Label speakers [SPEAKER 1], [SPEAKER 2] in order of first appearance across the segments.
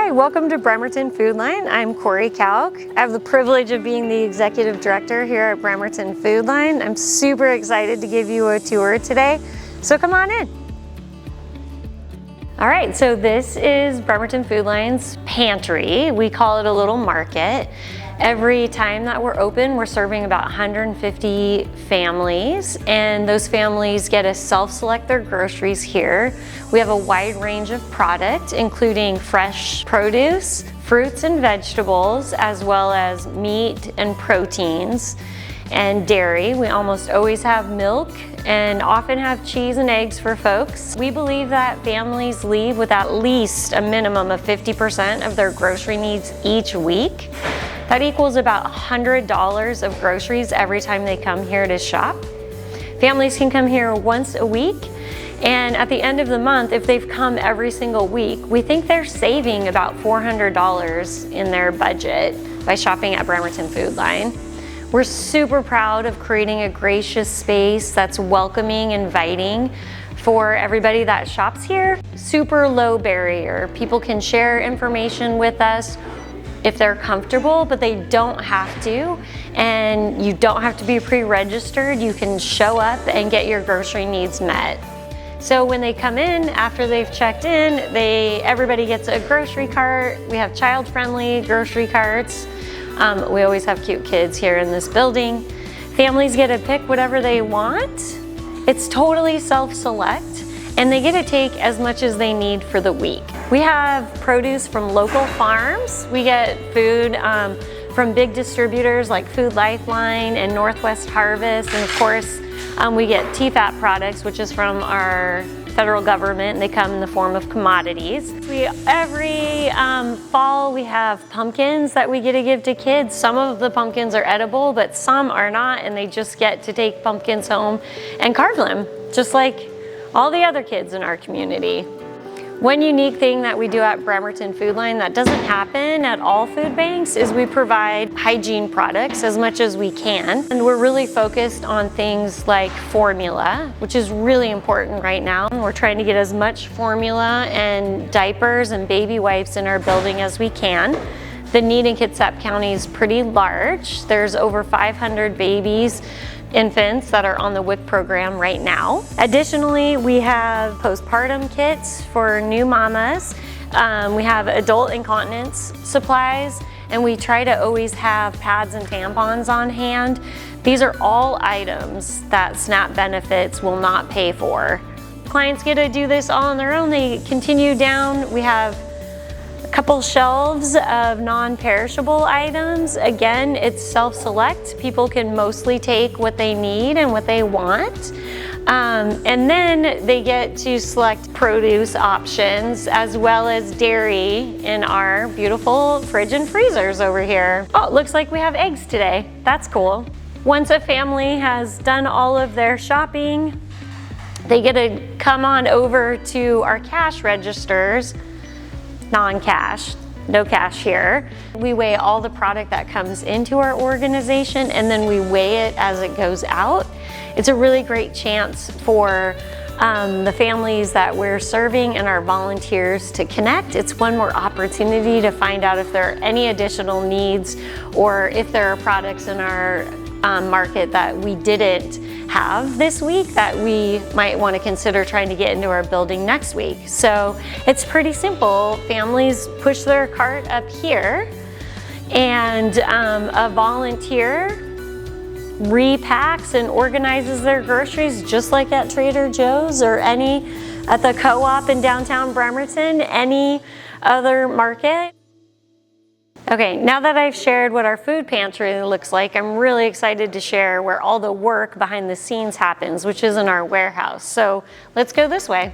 [SPEAKER 1] Hi, welcome to Bremerton Foodline. I'm Corey Kalk. I have the privilege of being the executive director here at Bremerton Foodline. I'm super excited to give you a tour today, so come on in. All right, so this is Bremerton Foodline's pantry. We call it a little market. Every time that we're open, we're serving about 150 families, and those families get to self-select their groceries here. We have a wide range of product, including fresh produce, fruits and vegetables, as well as meat and proteins and dairy. We almost always have milk and often have cheese and eggs for folks. We believe that families leave with at least a minimum of 50% of their grocery needs each week. That equals about $100 of groceries every time they come here to shop. Families can come here once a week, and at the end of the month, if they've come every single week, we think they're saving about $400 in their budget by shopping at Bremerton Foodline. We're super proud of creating a gracious space that's welcoming, inviting for everybody that shops here. Super low barrier. People can share information with us if they're comfortable, but they don't have to, and you don't have to be pre-registered. You can show up and get your grocery needs met. So when they come in, after they've checked in, everybody gets a grocery cart. We have child-friendly grocery carts. We always have cute kids here in this building. Families get to pick whatever they want. It's totally self-select, and they get to take as much as they need for the week. We have produce from local farms. We get food from big distributors like Food Lifeline and Northwest Harvest, and of course we get TFAT products, which is from our federal government, and they come in the form of commodities. Every fall we have pumpkins that we get to give to kids. Some of the pumpkins are edible, but some are not, and they just get to take pumpkins home and carve them, just like all the other kids in our community. One unique thing that we do at Bremerton Foodline that doesn't happen at all food banks is we provide hygiene products as much as we can. And we're really focused on things like formula, which is really important right now. We're trying to get as much formula and diapers and baby wipes in our building as we can. The need in Kitsap County is pretty large. There's over 500 babies, infants that are on the WIC program right now. Additionally, we have postpartum kits for new mamas. We have adult incontinence supplies, and we try to always have pads and tampons on hand. These are all items that SNAP benefits will not pay for. Clients get to do this all on their own. They continue down. We have a couple shelves of non-perishable items. Again, it's self-select. People can mostly take what they need and what they want. And then they get to select produce options as well as dairy in our beautiful fridge and freezers over here. Oh, it looks like we have eggs today. That's cool. Once a family has done all of their shopping, they get to come on over to our cash registers. Non-cash, no cash here. We weigh all the product that comes into our organization, and then we weigh it as it goes out. It's a really great chance for the families that we're serving and our volunteers to connect. It's one more opportunity to find out if there are any additional needs or if there are products in our market that we didn't have this week that we might want to consider trying to get into our building next week. So it's pretty simple. Families push their cart up here, and a volunteer repacks and organizes their groceries just like at Trader Joe's or at the co-op in downtown Bremerton, any other market. Okay, now that I've shared what our food pantry looks like, I'm really excited to share where all the work behind the scenes happens, which is in our warehouse. So let's go this way.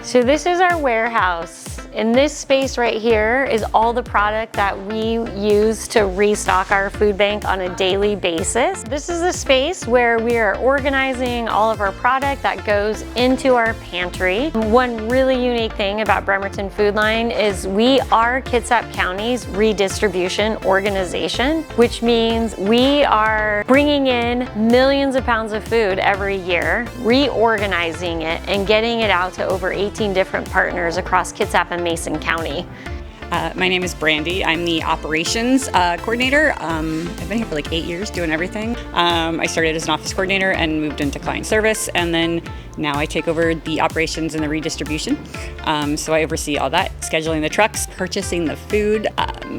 [SPEAKER 1] So this is our warehouse. And this space right here is all the product that we use to restock our food bank on a daily basis. This is a space where we are organizing all of our product that goes into our pantry. One really unique thing about Bremerton Foodline is we are Kitsap County's redistribution organization, which means we are bringing in millions of pounds of food every year, reorganizing it and getting it out to over 18 different partners across Kitsap and Mason County.
[SPEAKER 2] My name is Brandy. I'm the operations coordinator. I've been here for like 8 years doing everything. I started as an office coordinator and moved into client service, and then now I take over the operations and the redistribution. So I oversee all that, scheduling the trucks, purchasing the food,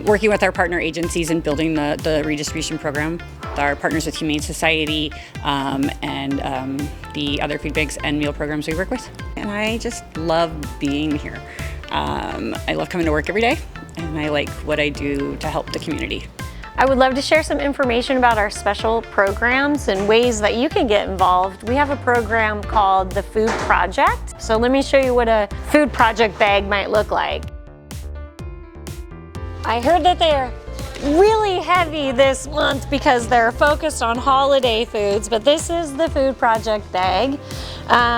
[SPEAKER 2] working with our partner agencies and building the redistribution program, our partners with Humane Society, and the other food banks and meal programs we work with. And I just love being here. I love coming to work every day, and I like what I do to help the community.
[SPEAKER 1] I would love to share some information about our special programs and ways that you can get involved. We have a program called the Food Project. So let me show you what a food project bag might look like. I heard that they're really heavy this month because they're focused on holiday foods, but this is the Food Project bag.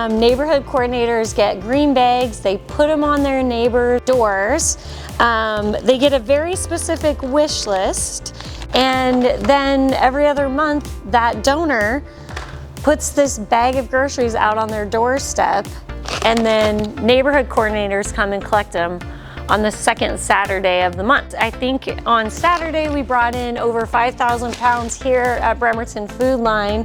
[SPEAKER 1] Neighborhood coordinators get green bags, they put them on their neighbor doors. They get a very specific wish list, and then every other month that donor puts this bag of groceries out on their doorstep, and then neighborhood coordinators come and collect them on the second Saturday of the month. I think on Saturday we brought in over 5,000 pounds here at Bremerton Foodline.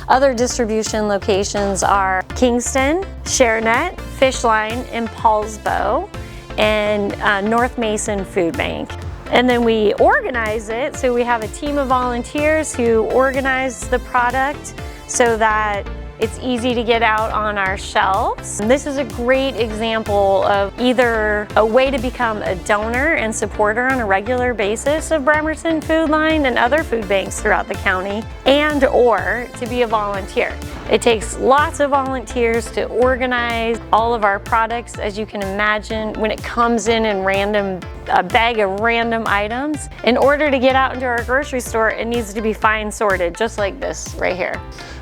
[SPEAKER 1] Other distribution locations are Kingston, ShareNet, Fishline, and Paulsbo, and North Mason Food Bank. And then we organize it, so we have a team of volunteers who organize the product so that it's easy to get out on our shelves. And this is a great example of either a way to become a donor and supporter on a regular basis of Bremerton Foodline and other food banks throughout the county, and or to be a volunteer. It takes lots of volunteers to organize all of our products. As you can imagine, when it comes in a bag of random items, in order to get out into our grocery store, it needs to be fine sorted, just like this right here.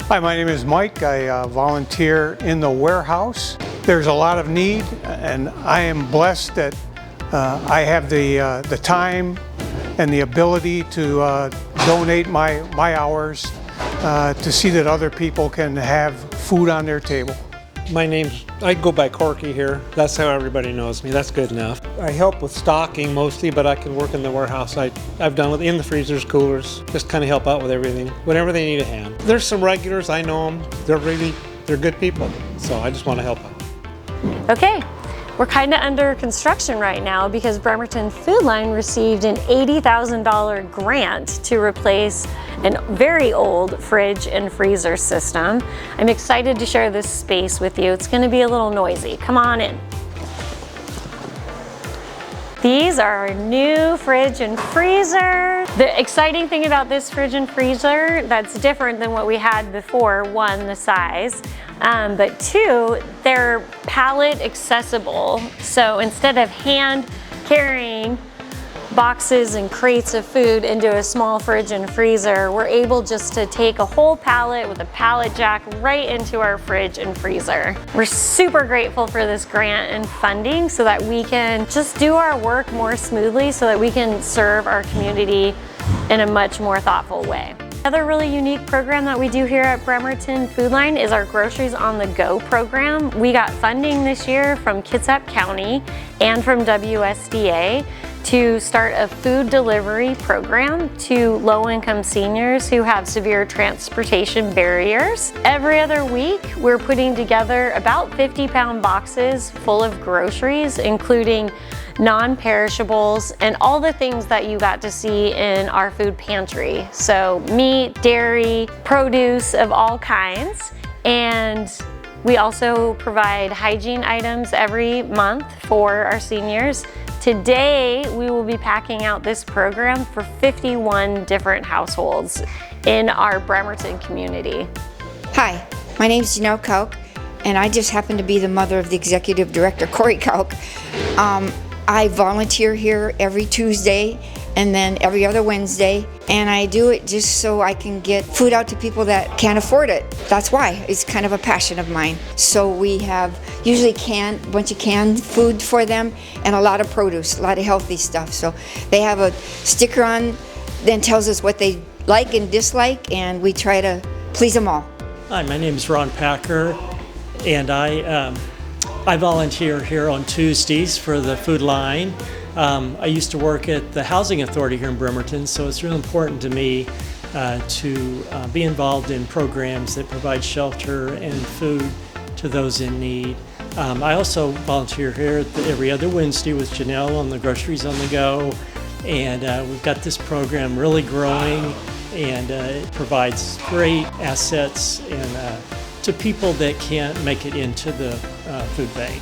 [SPEAKER 3] Hi, my name is Mike. I volunteer in the warehouse. There's a lot of need, and I am blessed that I have the time and the ability to donate my hours to see that other people can have food on their table.
[SPEAKER 4] I go by Corky here. That's how everybody knows me. That's good enough. I help with stocking mostly, but I can work in the warehouse. I've done with in the freezers, coolers, just kind of help out with everything, whenever they need a hand. There's some regulars, I know them. They're good people, so I just want to help out.
[SPEAKER 1] Okay, we're kind of under construction right now because Bremerton Foodline received an $80,000 grant to replace a very old fridge and freezer system. I'm excited to share this space with you. It's going to be a little noisy. Come on in. These are our new fridge and freezer. The exciting thing about this fridge and freezer that's different than what we had before, one, the size, but two, they're pallet accessible. So instead of hand carrying boxes and crates of food into a small fridge and freezer, we're able just to take a whole pallet with a pallet jack right into our fridge and freezer. We're super grateful for this grant and funding so that we can just do our work more smoothly, so that we can serve our community in a much more thoughtful way. Another really unique program that we do here at Bremerton Foodline is our Groceries on the Go program. We got funding this year from Kitsap County and from WSDA to start a food delivery program to low-income seniors who have severe transportation barriers. Every other week, we're putting together about 50-pound boxes full of groceries, including non-perishables and all the things that you got to see in our food pantry. So meat, dairy, produce of all kinds. And we also provide hygiene items every month for our seniors. Today, we will be packing out this program for 51 different households in our Bremerton community.
[SPEAKER 5] Hi, my name is Janelle Koch, and I just happen to be the mother of the executive director, Corey Koch. I volunteer here every Tuesday and then every other Wednesday, and I do it just so I can get food out to people that can't afford it. That's why. It's kind of a passion of mine. So we have usually a bunch of canned food for them and a lot of produce, a lot of healthy stuff. So they have a sticker on that tells us what they like and dislike, and we try to please them all.
[SPEAKER 6] Hi, my name is Ron Packer, and I volunteer here on Tuesdays for the food line. I used to work at the Housing Authority here in Bremerton, so it's really important to me to be involved in programs that provide shelter and food to those in need. I also volunteer here every other Wednesday with Janelle on the Groceries on the Go, and we've got this program really growing, and it provides great assets and to people that can't make it into the food bank.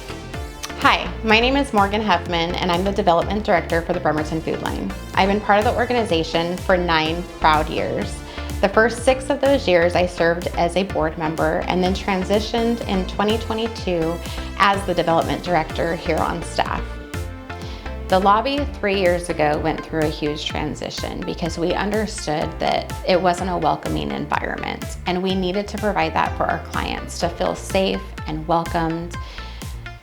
[SPEAKER 7] Hi, my name is Morgan Huffman, and I'm the Development Director for the Bremerton Foodline. I've been part of the organization for 9 proud years. The first 6 of those years I served as a board member and then transitioned in 2022 as the Development Director here on staff. The lobby 3 years ago went through a huge transition because we understood that it wasn't a welcoming environment, and we needed to provide that for our clients to feel safe and welcomed.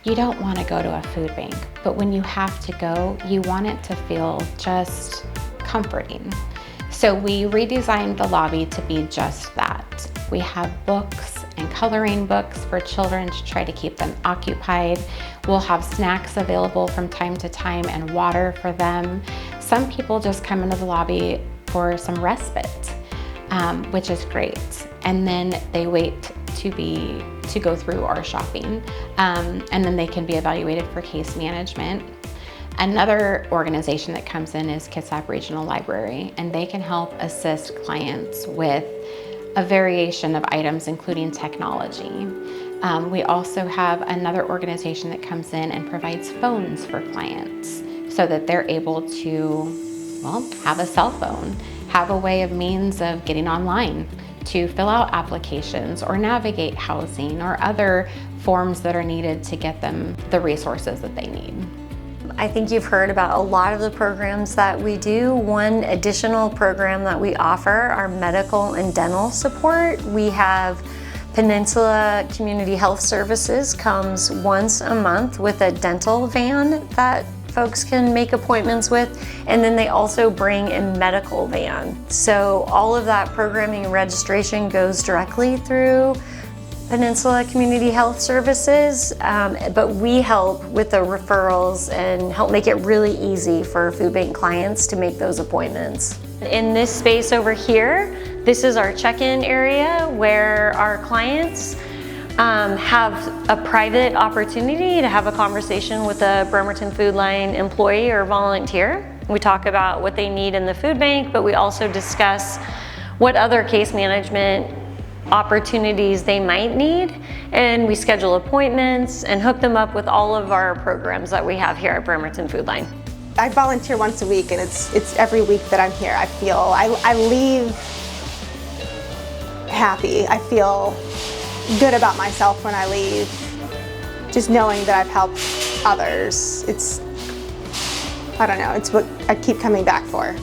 [SPEAKER 7] You don't want to go to a food bank, but when you have to go, you want it to feel just comforting. So we redesigned the lobby to be just that. We have books and coloring books for children to try to keep them occupied. We'll have snacks available from time to time and water for them. Some people just come into the lobby for some respite, which is great. And then they wait to go through our shopping, and then they can be evaluated for case management. Another organization that comes in is Kitsap Regional Library, and they can help assist clients with a variation of items, including technology. We also have another organization that comes in and provides phones for clients so that they're able to, well, have a cell phone, have a way of means of getting online to fill out applications or navigate housing or other forms that are needed to get them the resources that they need.
[SPEAKER 1] I think you've heard about a lot of the programs that we do. One additional program that we offer are medical and dental support. We have Peninsula Community Health Services comes once a month with a dental van that folks can make appointments with, and then they also bring a medical van. So all of that programming and registration goes directly through Peninsula Community Health Services, but we help with the referrals and help make it really easy for food bank clients to make those appointments. In this space over here, this is our check-in area where our clients have a private opportunity to have a conversation with a Bremerton Foodline employee or volunteer. We talk about what they need in the food bank, but we also discuss what other case management opportunities they might need, and we schedule appointments and hook them up with all of our programs that we have here at Bremerton Foodline.
[SPEAKER 8] I volunteer once a week, and it's every week that I'm here. I leave happy. I feel good about myself when I leave, just knowing that I've helped others. I don't know, it's what I keep coming back for.